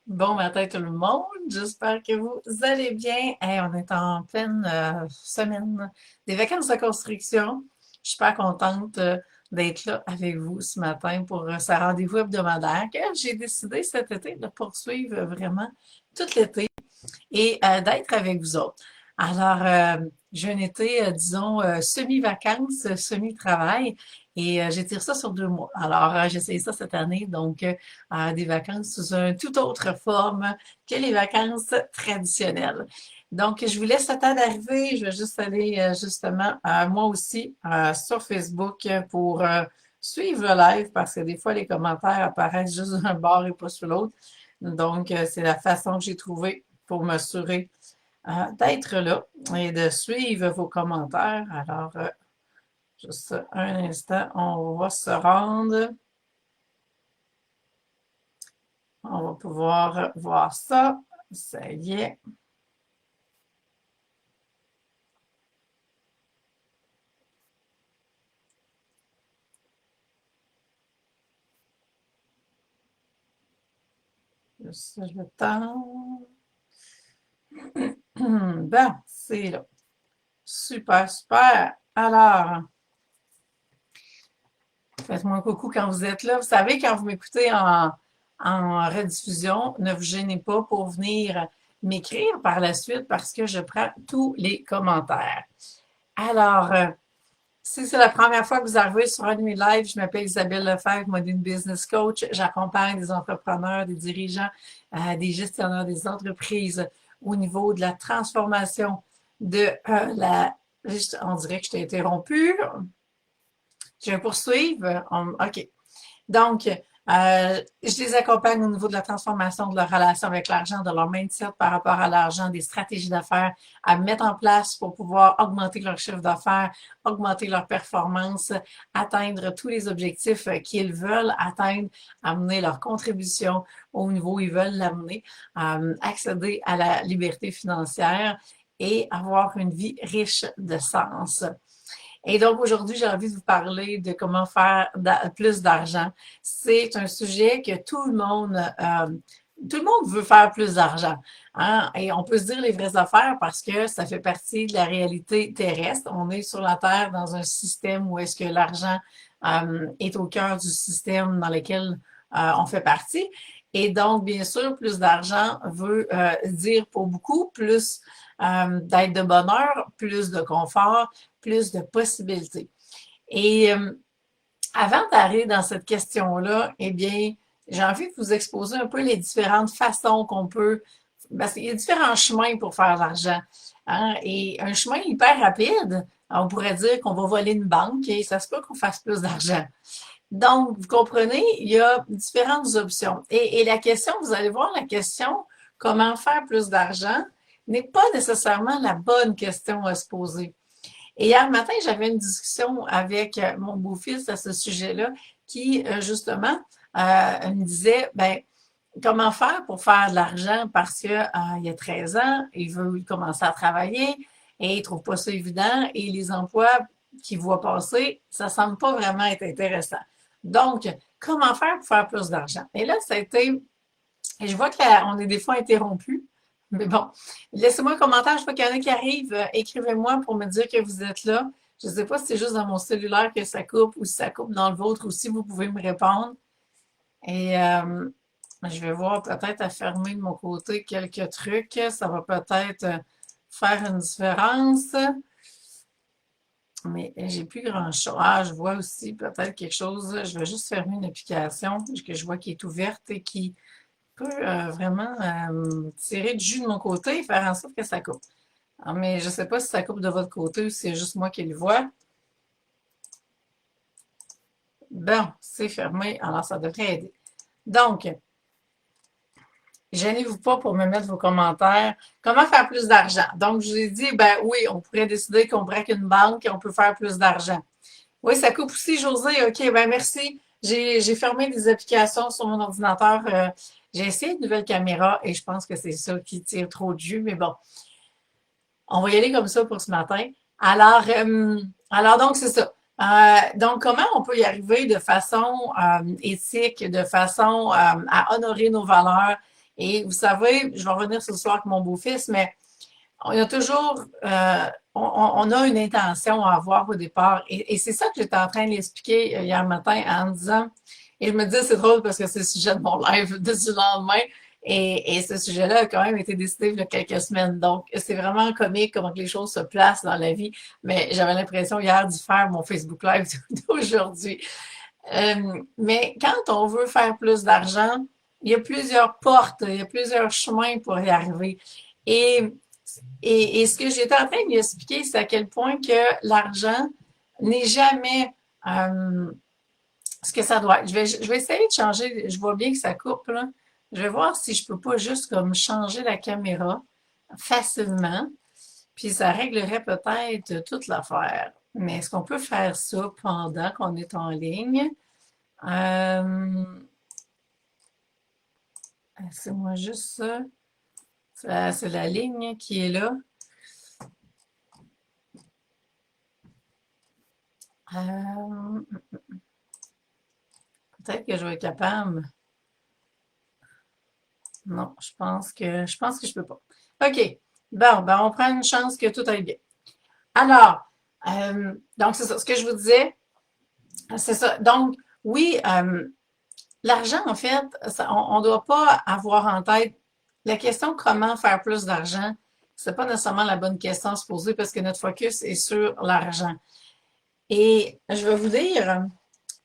Bon matin tout le monde, j'espère que vous allez bien. Hey, on est en pleine semaine des vacances de construction. Je suis super contente d'être là avec vous ce matin pour ce rendez-vous hebdomadaire que j'ai décidé cet été de poursuivre vraiment tout l'été et d'être avec vous autres. Alors, j'ai un été, disons, semi-vacances, semi-travail, et j'étire ça sur 2 mois. Alors, j'ai essayé ça cette année, donc des vacances sous une toute autre forme que les vacances traditionnelles. Donc, je vous laisse le temps d'arriver. Je vais juste aller justement, moi aussi, sur Facebook pour suivre le live parce que des fois, les commentaires apparaissent juste d'un bord et pas sur l'autre. Donc, c'est la façon que j'ai trouvée pour m'assurer d'être là et de suivre vos commentaires. Alors, juste un instant, on va se rendre. On va pouvoir voir ça. Ça y est. Juste le temps. Bon, c'est là. Super, super. Alors, faites-moi un coucou quand vous êtes là. Vous savez, quand vous m'écoutez en rediffusion, ne vous gênez pas pour venir m'écrire par la suite parce que je prends tous les commentaires. Alors, si c'est la première fois que vous arrivez sur un de mes lives, je m'appelle Isabelle Lefebvre, Modern Business Coach. J'accompagne des entrepreneurs, des dirigeants, des gestionnaires des entreprises au niveau de la transformation de la... On dirait que je t'ai interrompu. Je vais poursuivre. OK. Donc, je les accompagne au niveau de la transformation de leur relation avec l'argent, de leur mindset par rapport à l'argent, des stratégies d'affaires à mettre en place pour pouvoir augmenter leur chiffre d'affaires, augmenter leur performance, atteindre tous les objectifs qu'ils veulent atteindre, amener leur contribution au niveau où ils veulent l'amener, accéder à la liberté financière et avoir une vie riche de sens. Et donc aujourd'hui, j'ai envie de vous parler de comment faire plus d'argent. C'est un sujet que tout le monde veut faire plus d'argent. Hein? Et on peut se dire les vraies affaires parce que ça fait partie de la réalité terrestre. On est sur la Terre dans un système où est-ce que l'argent est au cœur du système dans lequel on fait partie. Et donc, bien sûr, plus d'argent veut dire pour beaucoup plus d'être de bonheur, plus de confort, plus de possibilités. Et avant d'arriver dans cette question-là, eh bien, j'ai envie de vous exposer un peu les différentes façons qu'on peut, parce qu'il y a différents chemins pour faire de l'argent. Hein? Et un chemin hyper rapide, on pourrait dire qu'on va voler une banque et ça se peut qu'on fasse plus d'argent. Donc, vous comprenez, il y a différentes options. Et la question, vous allez voir, la question comment faire plus d'argent n'est pas nécessairement la bonne question à se poser. Et hier matin, j'avais une discussion avec mon beau-fils à ce sujet-là qui, justement, me disait, ben, comment faire pour faire de l'argent parce que il y a 13 ans, il veut commencer à travailler et il trouve pas ça évident et les emplois qu'il voit passer, ça semble pas vraiment être intéressant. Donc, comment faire pour faire plus d'argent? Et là, ça a été, et je vois qu'on est des fois interrompu, mais bon, laissez-moi un commentaire, je vois qu'il y en a qui arrivent, écrivez-moi pour me dire que vous êtes là. Je ne sais pas si c'est juste dans mon cellulaire que ça coupe ou si ça coupe dans le vôtre ou si vous pouvez me répondre. Et je vais voir peut-être à fermer de mon côté quelques trucs. Ça va peut-être faire une différence. Mais j'ai plus grand-chose. Ah, je vois aussi peut-être quelque chose. Je vais juste fermer une application que je vois qui est ouverte et qui peut vraiment tirer du jus de mon côté et faire en sorte que ça coupe. Ah, mais je ne sais pas si ça coupe de votre côté ou si c'est juste moi qui le vois. Bon, c'est fermé, alors ça devrait aider. Donc, gênez-vous pas pour me mettre vos commentaires. Comment faire plus d'argent? Donc, je vous ai dit, ben oui, on pourrait décider qu'on braque une banque et on peut faire plus d'argent. Oui, ça coupe aussi, José. OK, ben merci. J'ai fermé des applications sur mon ordinateur. J'ai essayé une nouvelle caméra et je pense que c'est ça qui tire trop de jus, mais bon, on va y aller comme ça pour ce matin. Alors donc, c'est ça. Donc, comment on peut y arriver de façon éthique, de façon à honorer nos valeurs Et vous savez, je vais revenir ce soir avec mon beau-fils, mais on a toujours, on a une intention à avoir au départ. Et c'est ça que j'étais en train de l'expliquer hier matin en disant, et je me disais, c'est drôle parce que c'est le sujet de mon live de ce lendemain. Et ce sujet-là a quand même été décidé il y a quelques semaines. Donc, c'est vraiment comique comment que les choses se placent dans la vie. Mais j'avais l'impression hier d'y faire mon Facebook Live d'aujourd'hui. Mais quand on veut faire plus d'argent, il y a plusieurs portes, il y a plusieurs chemins pour y arriver. Et, et ce que j'étais en train de lui expliquer, c'est à quel point que l'argent n'est jamais ce que ça doit être. Je vais essayer de changer. Je vois bien que ça coupe, là. Je vais voir si je peux pas juste comme changer la caméra facilement. Puis ça réglerait peut-être toute l'affaire. Mais est-ce qu'on peut faire ça pendant qu'on est en ligne? C'est moi juste ça. C'est la ligne qui est là. Peut-être que je vais être capable. Non, je pense que je peux pas. OK. Bon, ben on prend une chance que tout aille bien. Alors, donc c'est ça. Ce que je vous disais, c'est ça. Donc, oui, l'argent, en fait, on ne doit pas avoir en tête la question comment faire plus d'argent. C'est pas nécessairement la bonne question à se poser parce que notre focus est sur l'argent. Et je vais vous dire,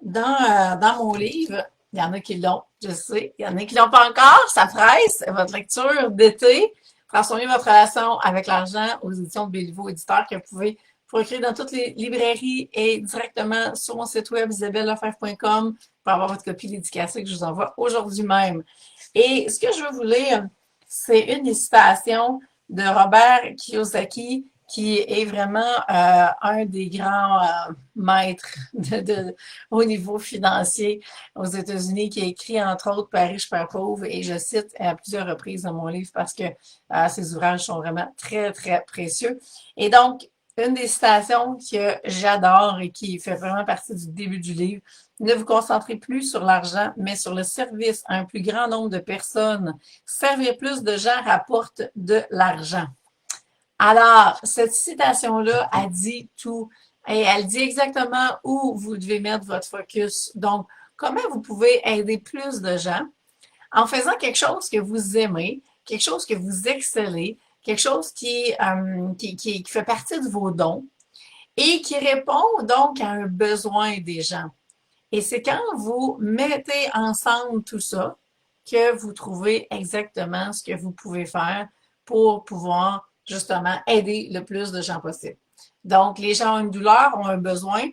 dans mon livre, il y en a qui l'ont, je sais, il y en a qui l'ont pas encore, ça presse, votre lecture d'été, transformer votre relation avec l'argent aux éditions de Béliveau Éditeur que vous pouvez procurer dans toutes les librairies et directement sur mon site web isabellefebvre.com pour avoir votre copie dédicacée que je vous envoie aujourd'hui même. Et ce que je veux vous lire, c'est une des citations de Robert Kiyosaki qui est vraiment un des grands maîtres au niveau financier aux États-Unis, qui a écrit entre autres Père riche, Père pauvre, et je cite à plusieurs reprises dans mon livre parce que ces ouvrages sont vraiment très, très précieux. Et donc, une des citations que j'adore et qui fait vraiment partie du début du livre, ne vous concentrez plus sur l'argent, mais sur le service à un plus grand nombre de personnes. Servir plus de gens rapporte de l'argent. Alors, cette citation-là, elle dit tout. Et elle dit exactement où vous devez mettre votre focus. Donc, comment vous pouvez aider plus de gens en faisant quelque chose que vous aimez, quelque chose que vous excellez, quelque chose qui fait partie de vos dons et qui répond donc à un besoin des gens. Et c'est quand vous mettez ensemble tout ça que vous trouvez exactement ce que vous pouvez faire pour pouvoir justement aider le plus de gens possible. Donc, les gens ont une douleur, ont un besoin,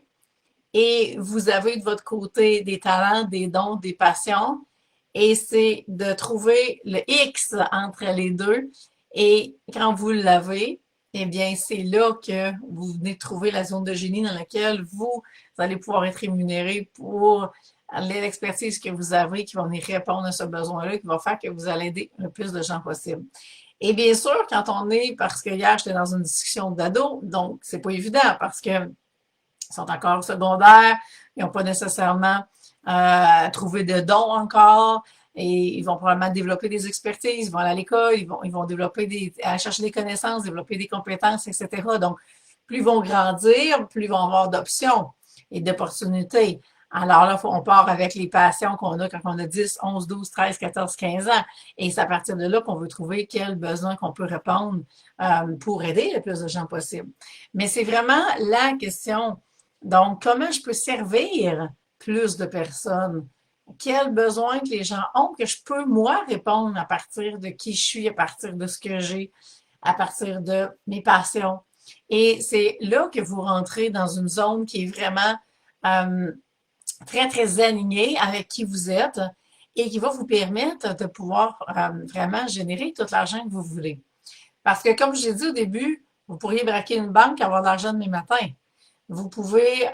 et vous avez de votre côté des talents, des dons, des passions, et c'est de trouver le X entre les deux. Et quand vous l'avez, eh bien, c'est là que vous venez de trouver la zone de génie dans laquelle vous allez pouvoir être rémunéré pour l'expertise que vous avez, qui va venir répondre à ce besoin-là, qui va faire que vous allez aider le plus de gens possible. Et bien sûr, quand on est, parce que hier, j'étais dans une discussion d'ados, donc c'est pas évident parce que sont encore au secondaire, ils n'ont pas nécessairement trouvé de dons encore, et ils vont probablement développer des expertises, ils vont aller à l'école, ils vont développer aller chercher des connaissances, développer des compétences, etc. Donc, plus ils vont grandir, plus ils vont avoir d'options et d'opportunités. Alors là, on part avec les passions qu'on a quand on a 10, 11, 12, 13, 14, 15 ans. Et c'est à partir de là qu'on veut trouver quels besoins qu'on peut répondre pour aider le plus de gens possible. Mais c'est vraiment la question. Donc, comment je peux servir plus de personnes? Quels besoins que les gens ont que je peux, moi, répondre à partir de qui je suis, à partir de ce que j'ai, à partir de mes passions. Et c'est là que vous rentrez dans une zone qui est vraiment très, très alignée avec qui vous êtes et qui va vous permettre de pouvoir vraiment générer tout l'argent que vous voulez. Parce que, comme je l'ai dit au début, vous pourriez braquer une banque et avoir de l'argent demain matin. Vous pouvez,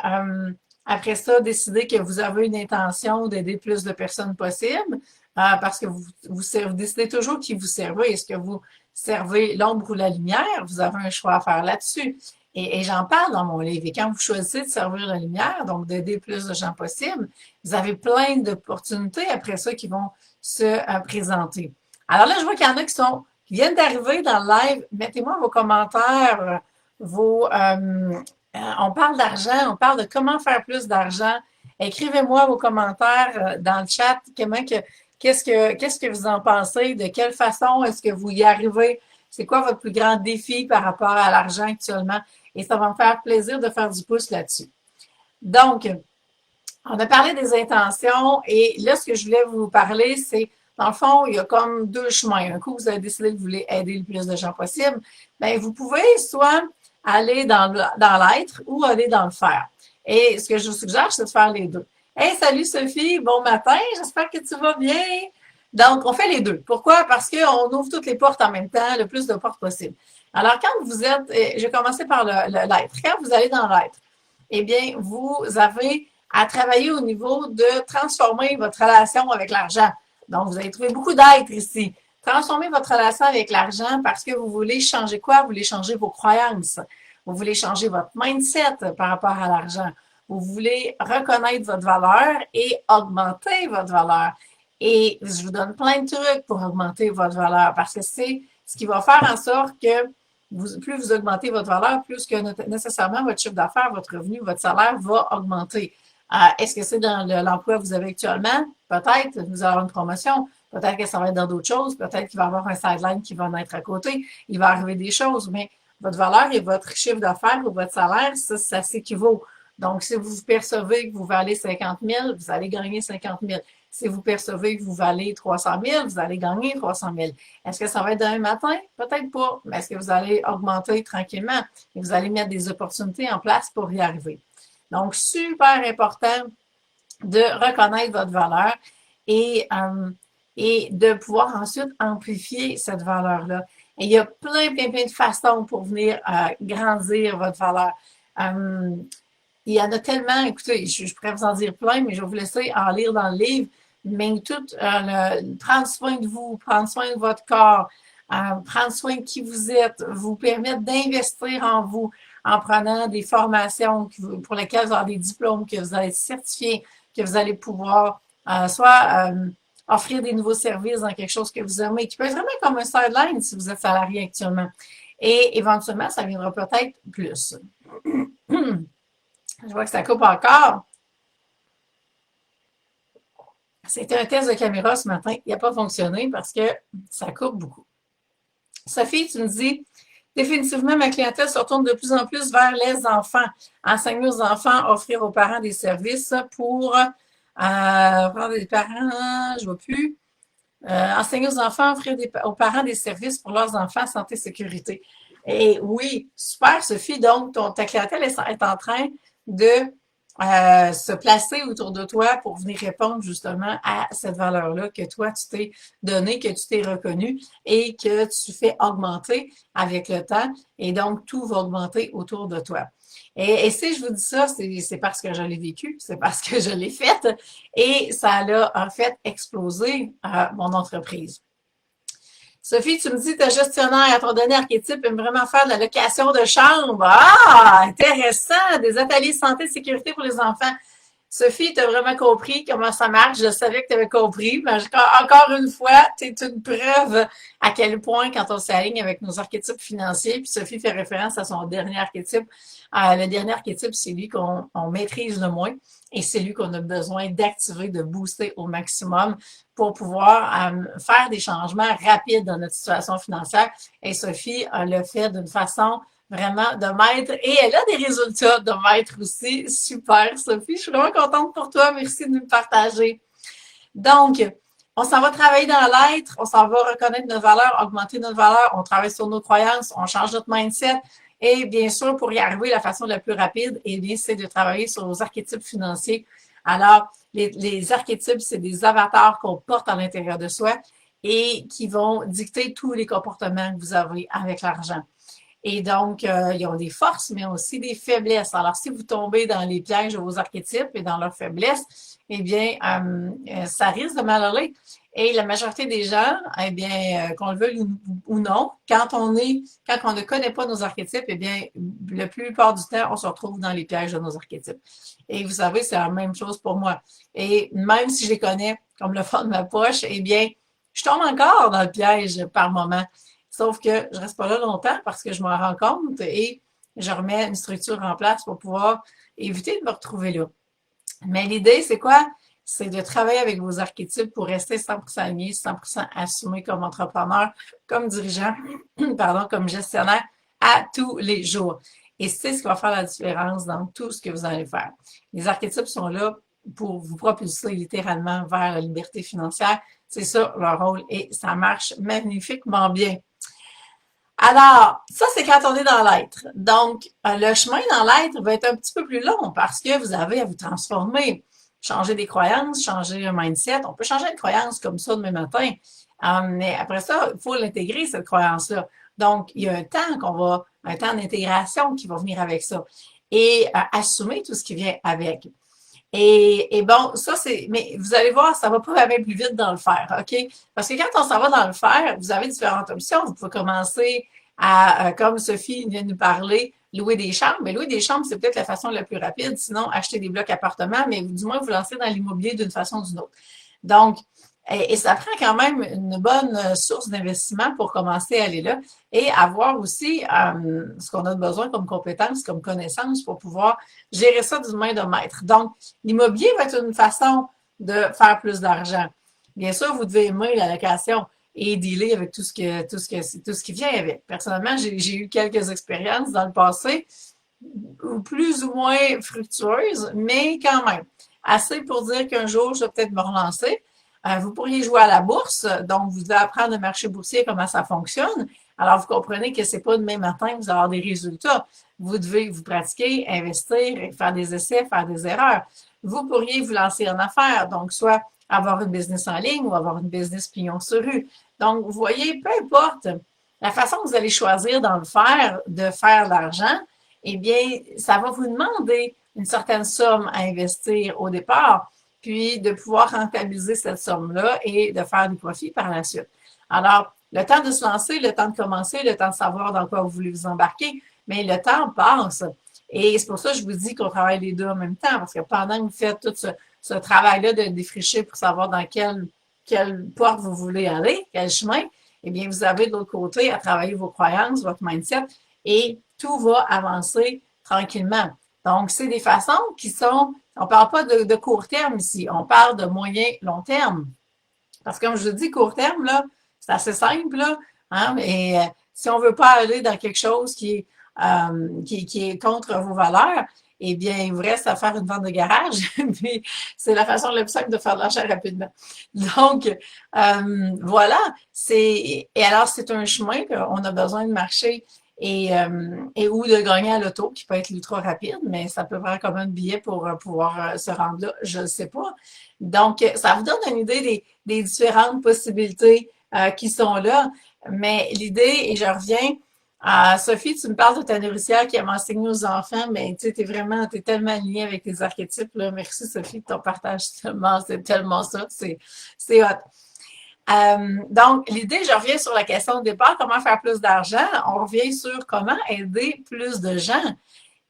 après ça, décider que vous avez une intention d'aider plus de personnes possible parce que vous décidez toujours qui vous servez. Est-ce que vous servez l'ombre ou la lumière? Vous avez un choix à faire là-dessus. Et j'en parle dans mon livre. Et quand vous choisissez de servir la lumière, donc d'aider plus de gens possible, vous avez plein d'opportunités après ça qui vont se présenter. Alors là, je vois qu'il y en a qui viennent d'arriver dans le live. Mettez-moi vos commentaires, on parle d'argent, on parle de comment faire plus d'argent. Écrivez-moi vos commentaires dans le chat. Qu'est-ce que vous en pensez? De quelle façon est-ce que vous y arrivez? C'est quoi votre plus grand défi par rapport à l'argent actuellement? Et ça va me faire plaisir de faire du pouce là-dessus. Donc, on a parlé des intentions et là, ce que je voulais vous parler, c'est, dans le fond, il y a comme deux chemins. Un coup, vous avez décidé que vous voulez aider le plus de gens possible, bien, vous pouvez soit aller dans l'être ou aller dans le faire. Et ce que je vous suggère, c'est de faire les deux. Hey, salut Sophie, bon matin, j'espère que tu vas bien. Donc, on fait les deux. Pourquoi? Parce qu'on ouvre toutes les portes en même temps, le plus de portes possible. Alors, quand vous êtes, je vais commencer par l'être. Quand vous allez dans l'être, eh bien, vous avez à travailler au niveau de transformer votre relation avec l'argent. Donc, vous allez trouver beaucoup d'être ici. Transformer votre relation avec l'argent parce que vous voulez changer quoi? Vous voulez changer vos croyances. Vous voulez changer votre mindset par rapport à l'argent. Vous voulez reconnaître votre valeur et augmenter votre valeur. Et je vous donne plein de trucs pour augmenter votre valeur parce que c'est ce qui va faire en sorte que plus vous augmentez votre valeur, plus que nécessairement votre chiffre d'affaires, votre revenu, votre salaire va augmenter. Est-ce que c'est dans l'emploi que vous avez actuellement? Peut-être, vous allez avoir une promotion. Peut-être que ça va être dans d'autres choses. Peut-être qu'il va y avoir un sideline qui va naître à côté. Il va arriver des choses, mais votre valeur et votre chiffre d'affaires ou votre salaire, ça s'équivaut. Donc, si vous percevez que vous valez 50 000, vous allez gagner 50 000. Si vous percevez que vous valez 300 000, vous allez gagner 300 000. Est-ce que ça va être demain matin? Peut-être pas. Mais est-ce que vous allez augmenter tranquillement et vous allez mettre des opportunités en place pour y arriver? Donc, super important de reconnaître votre valeur et de pouvoir ensuite amplifier cette valeur-là. Et il y a plein de façons pour venir grandir votre valeur. Il y en a tellement, écoutez, je pourrais vous en dire plein, mais je vais vous laisser en lire dans le livre. Mais tout, prendre soin de vous, prendre soin de votre corps, prendre soin de qui vous êtes, vous permettre d'investir en vous en prenant des formations pour lesquelles vous avez des diplômes, que vous allez être certifié, que vous allez pouvoir soit offrir des nouveaux services dans quelque chose que vous aimez, qui peut être vraiment comme un sideline si vous êtes salarié actuellement. Et éventuellement, ça viendra peut-être plus. Je vois que ça coupe encore. C'était un test de caméra ce matin. Il n'a pas fonctionné parce que ça coupe beaucoup. Sophie, tu me dis, définitivement, ma clientèle se retourne de plus en plus vers les enfants. Enseigner aux enfants, offrir aux parents des services pour prendre des parents, je ne vois plus. Enseigner aux enfants, offrir aux parents des services pour leurs enfants, santé, sécurité. Et oui, super, Sophie. Donc, ta clientèle est en train de se placer autour de toi pour venir répondre justement à cette valeur-là que toi, tu t'es donné, que tu t'es reconnu et que tu fais augmenter avec le temps. Et donc, tout va augmenter autour de toi. Et si je vous dis ça, c'est parce que je l'ai vécu, c'est parce que je l'ai faite et ça a en fait explosé mon entreprise. Sophie, tu me dis, ta gestionnaire à ton dernier archétype aime vraiment faire de la location de chambre. Ah, intéressant! Des ateliers santé et sécurité pour les enfants. Sophie, tu as vraiment compris comment ça marche. Je savais que tu avais compris. Mais encore une fois, tu es une preuve à quel point, quand on s'aligne avec nos archétypes financiers, puis Sophie fait référence à son dernier archétype. Le dernier archétype, c'est lui qu'on maîtrise le moins et c'est lui qu'on a besoin d'activer, de booster au maximum pour pouvoir faire des changements rapides dans notre situation financière. Et Sophie le fait d'une façon vraiment de maître. Et elle a des résultats de maître aussi. Super, Sophie. Je suis vraiment contente pour toi. Merci de nous partager. Donc, on s'en va travailler dans l'être. On s'en va reconnaître notre valeur, augmenter notre valeur. On travaille sur nos croyances. On change notre mindset. Et bien sûr, pour y arriver, la façon la plus rapide, eh bien, c'est de travailler sur nos archétypes financiers. Alors, les archétypes, c'est des avatars qu'on porte à l'intérieur de soi et qui vont dicter tous les comportements que vous avez avec l'argent. Et donc, ils ont des forces, mais aussi des faiblesses. Alors, si vous tombez dans les pièges de vos archétypes et dans leurs faiblesses, eh bien, ça risque de mal aller. Et la majorité des gens, eh bien, qu'on le veuille ou non, quand on ne connaît pas nos archétypes, eh bien, la plupart du temps, on se retrouve dans les pièges de nos archétypes. Et vous savez, c'est la même chose pour moi. Et même si je les connais comme le fond de ma poche, eh bien, Je tombe encore dans le piège par moment. Sauf que je reste pas là longtemps parce que je m'en rends compte et je remets une structure en place pour pouvoir éviter de me retrouver là. Mais l'idée, c'est quoi? C'est de travailler avec vos archétypes pour rester 100% aligné, 100% assumé comme entrepreneur, comme dirigeant, pardon, comme gestionnaire à tous les jours. Et c'est ce qui va faire la différence dans tout ce que vous allez faire. Les archétypes sont là pour vous propulser littéralement vers la liberté financière. C'est ça leur rôle et ça marche magnifiquement bien. Alors, ça, c'est quand on est dans l'être. Donc, le chemin dans l'être va être un petit peu plus long parce que vous avez à vous transformer, changer des croyances, changer un mindset. On peut changer une croyance comme ça demain matin, mais après ça, il faut l'intégrer, cette croyance-là. Donc, il y a un temps d'intégration qui va venir avec ça et assumer tout ce qui vient avec. Et bon, ça, mais vous allez voir, ça va pas même plus vite dans le faire, OK? Parce que quand on s'en va dans le faire, vous avez différentes options. Vous pouvez commencer à, comme Sophie vient de nous parler, louer des chambres. Mais louer des chambres, c'est peut-être la façon la plus rapide. Sinon, acheter des blocs appartements, mais du moins vous lancer dans l'immobilier d'une façon ou d'une autre. Donc, et ça prend quand même une bonne source d'investissement pour commencer à aller là et avoir aussi ce qu'on a besoin comme compétences, comme connaissances pour pouvoir gérer ça d'une main de maître. Donc, l'immobilier va être une façon de faire plus d'argent. Bien sûr, vous devez aimer la location et dealer avec tout ce qui vient avec. Personnellement, j'ai eu quelques expériences dans le passé, plus ou moins fructueuses, mais quand même. Assez pour dire qu'un jour, je vais peut-être me relancer. Vous pourriez jouer à la bourse, donc vous devez apprendre le marché boursier, comment ça fonctionne. Alors, vous comprenez que c'est pas demain matin que vous allez avoir des résultats. Vous devez vous pratiquer, investir, faire des essais, faire des erreurs. Vous pourriez vous lancer en affaires, donc soit avoir une business en ligne ou avoir une business pignon sur rue. Donc, vous voyez, peu importe la façon que vous allez choisir dans le faire, de faire de l'argent, eh bien, ça va vous demander une certaine somme à investir au départ, puis de pouvoir rentabiliser cette somme-là et de faire du profit par la suite. Alors, le temps de se lancer, le temps de commencer, le temps de savoir dans quoi vous voulez vous embarquer, mais le temps passe. Et c'est pour ça que je vous dis qu'on travaille les deux en même temps, parce que pendant que vous faites tout ce travail-là de défricher pour savoir dans quelle porte vous voulez aller, quel chemin, eh bien, vous avez de l'autre côté à travailler vos croyances, votre mindset, et tout va avancer tranquillement. Donc, c'est des façons qui sont, on ne parle pas de court terme ici, on parle de moyen, long terme. Parce que comme je vous dis, court terme, là, c'est assez simple, là, hein, mais si on ne veut pas aller dans quelque chose qui est contre vos valeurs, eh bien, il vous reste à faire une vente de garage, puis c'est la façon la plus simple de faire de l'argent rapidement. Donc, voilà, et alors c'est un chemin qu'on a besoin de marcher et ou de gagner à l'auto, qui peut être l'ultra rapide, mais ça peut faire comme un billet pour pouvoir se rendre là, je ne sais pas. Donc, ça vous donne une idée des différentes possibilités qui sont là, mais l'idée, et je reviens, Sophie, tu me parles de ta nourricière qui a enseigné aux enfants, mais tu sais, t'es tellement alignée avec tes archétypes, là. Merci Sophie de ton partage, c'est tellement ça, c'est hot. Donc, l'idée, je reviens sur la question de départ, comment faire plus d'argent. On revient sur comment aider plus de gens.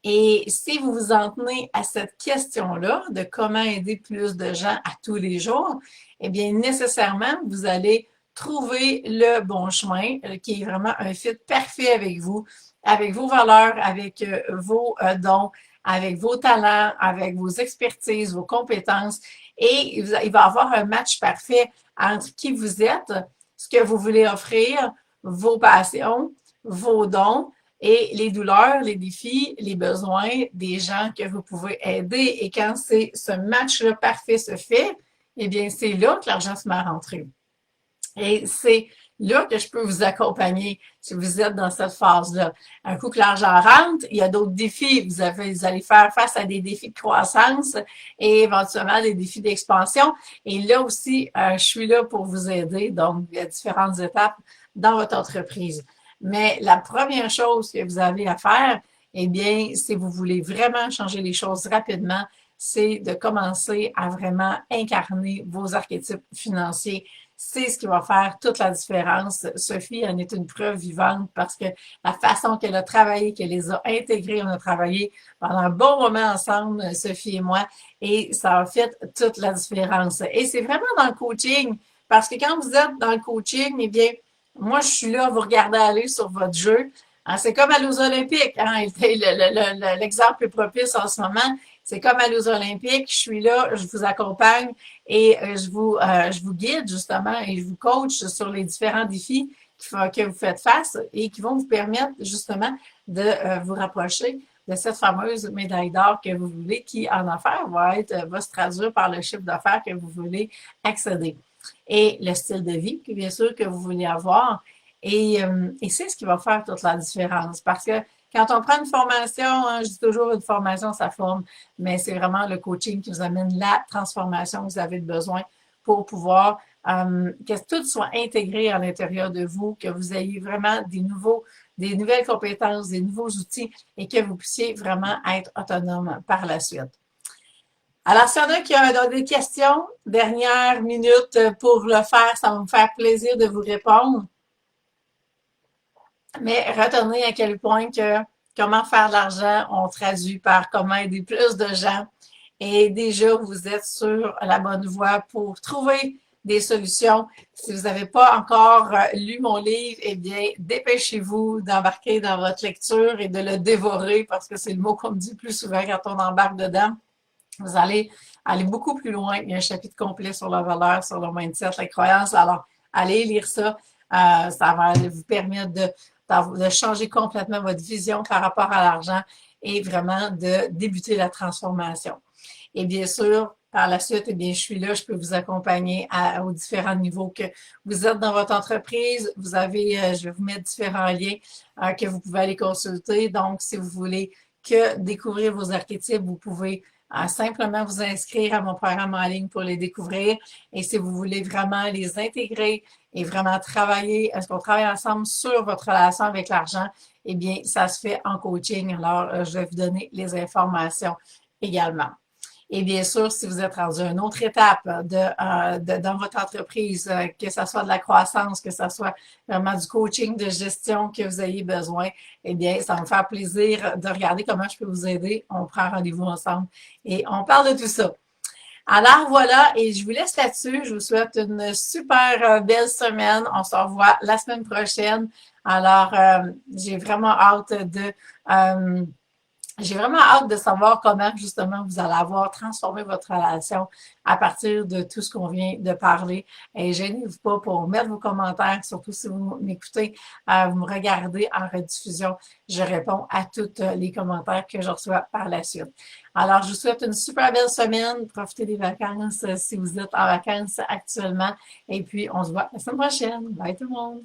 Et si vous vous en tenez à cette question-là, de comment aider plus de gens à tous les jours, eh bien, nécessairement, vous allez trouver le bon chemin, qui est vraiment un fit parfait avec vos valeurs, avec vos dons, avec vos talents, avec vos expertises, vos compétences. Et il va y avoir un match parfait entre qui vous êtes, ce que vous voulez offrir, vos passions, vos dons, et les douleurs, les défis, les besoins des gens que vous pouvez aider. Et quand ce match-là parfait se fait, eh bien, c'est là que l'argent se met à rentrer. Et c'est là que je peux vous accompagner si vous êtes dans cette phase-là. Un coup que l'argent rentre, il y a d'autres défis. Vous allez faire face à des défis de croissance et éventuellement des défis d'expansion. Et là aussi, je suis là pour vous aider. Donc, il y a différentes étapes dans votre entreprise. Mais la première chose que vous avez à faire, eh bien, si vous voulez vraiment changer les choses rapidement, c'est de commencer à vraiment incarner vos archétypes financiers. C'est ce qui va faire toute la différence. Sophie en est une preuve vivante parce que la façon qu'elle a travaillé, qu'elle les a intégrés, on a travaillé pendant un bon moment ensemble, Sophie et moi, et ça a fait toute la différence. Et c'est vraiment dans le coaching, Parce que quand vous êtes dans le coaching, eh bien, moi, je suis là, vous regardez aller sur votre jeu. Hein, c'est comme aller aux Olympiques. Hein, l'exemple est propice en ce moment. C'est comme aller aux Olympiques. Je suis là, je vous accompagne et je vous guide justement et je vous coach sur les différents défis que vous faites face et qui vont vous permettre justement de vous rapprocher de cette fameuse médaille d'or que vous voulez, qui en affaires va se traduire par le chiffre d'affaires que vous voulez accéder. Et le style de vie, bien sûr, que vous voulez avoir. Et c'est ce qui va faire toute la différence. Parce que quand on prend une formation, hein, je dis toujours une formation, ça forme, mais c'est vraiment le coaching qui vous amène la transformation que vous avez besoin pour pouvoir que tout soit intégré à l'intérieur de vous, que vous ayez vraiment des nouvelles compétences, des nouveaux outils et que vous puissiez vraiment être autonome par la suite. Alors, s'il y en a qui ont des questions, dernière minute pour le faire, ça va me faire plaisir de vous répondre. Mais retenez à quel point que comment faire de l'argent, on traduit par comment aider plus de gens. Et déjà, vous êtes sur la bonne voie pour trouver des solutions. Si vous n'avez pas encore lu mon livre, eh bien, dépêchez-vous d'embarquer dans votre lecture et de le dévorer parce que c'est le mot qu'on me dit plus souvent quand on embarque dedans. Vous allez aller beaucoup plus loin. Il y a un chapitre complet sur la valeur, sur le mindset, la croyance. Alors, allez lire ça. Ça va vous permettre de changer complètement votre vision par rapport à l'argent et vraiment de débuter la transformation. Et bien sûr, par la suite, eh bien, je suis là, je peux vous accompagner aux différents niveaux que vous êtes dans votre entreprise. Vous avez, je vais vous mettre différents liens que vous pouvez aller consulter. Donc, si vous voulez que découvrir vos archétypes, vous pouvez simplement vous inscrire à mon programme en ligne pour les découvrir. Et si vous voulez vraiment les intégrer et vraiment travailler, est-ce qu'on travaille ensemble sur votre relation avec l'argent? Eh bien, ça se fait en coaching. Alors, je vais vous donner les informations également. Et bien sûr, si vous êtes rendu à une autre étape dans votre entreprise, que ce soit de la croissance, que ce soit vraiment du coaching de gestion que vous ayez besoin, eh bien, ça va me faire plaisir de regarder comment je peux vous aider. On prend rendez-vous ensemble et on parle de tout ça. Alors voilà, et je vous laisse là-dessus. Je vous souhaite une super belle semaine. On se revoit la semaine prochaine. Alors, j'ai vraiment hâte de savoir comment, justement, vous allez avoir transformé votre relation à partir de tout ce qu'on vient de parler. Et gênez-vous pas pour mettre vos commentaires, surtout si vous m'écoutez, vous me regardez en rediffusion. Je réponds à tous les commentaires que je reçois par la suite. Alors, je vous souhaite une super belle semaine. Profitez des vacances si vous êtes en vacances actuellement. Et puis, on se voit la semaine prochaine. Bye tout le monde!